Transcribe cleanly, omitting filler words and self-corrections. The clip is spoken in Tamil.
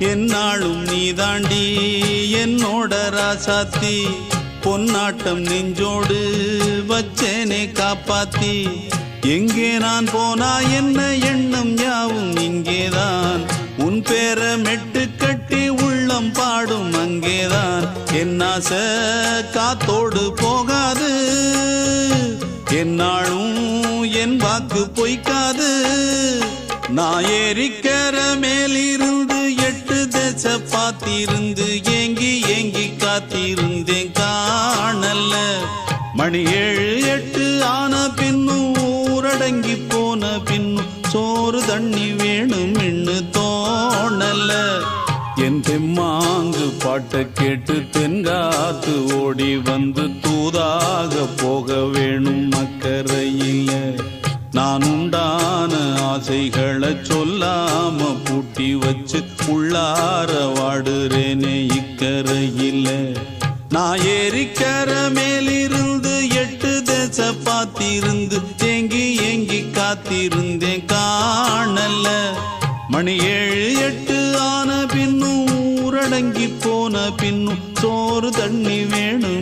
என்னாலும் நீதாண்டி என்னோட ராசாத்தி பொன்னாட்டம் நெஞ்சோடு வச்சேனே காப்பாத்தி எங்கே நான் போனா என்ன எண்ணம் யாவும் இங்கேதான் உன் பேர மெட்டு கட்டி உள்ளம் பாடும் அங்கேதான் என் ஆசை காத்தோடு போகாது என்னாலும் என் வாக்கு பொய்க்காது நான் ஏறிக்கிற மேலிருந்து 8 தேச பார்த்திருந்து ஏங்கி ஏங்கி காத்திருந்தேன் காணல்ல மணி 7 8 ஆன பின்னும் ஊரடங்கி போன பின்னும் சோறு தண்ணி வேணும் இன்னு தோணல என் தெம்மாங்கு பாட்டை கேட்டு தென்காத்து ஓடி வந்து தூதாக போக வேணும் அக்கறையில நான் உண்டான ஆசைகளை சொல்லாம பூட்டி வச்சு உள்ளார வாடுறேனே இக்கரையில நான் ஏறிக்கிற மேலிருந்து 8 தேச பார்த்திருந்து ஏங்கி ஏங்கி காத்திருந்தேன் காணல மணி 7 8 ஆன பின்னும் ஊரடங்கி போன பின்னும் சோறு தண்ணி வேணும்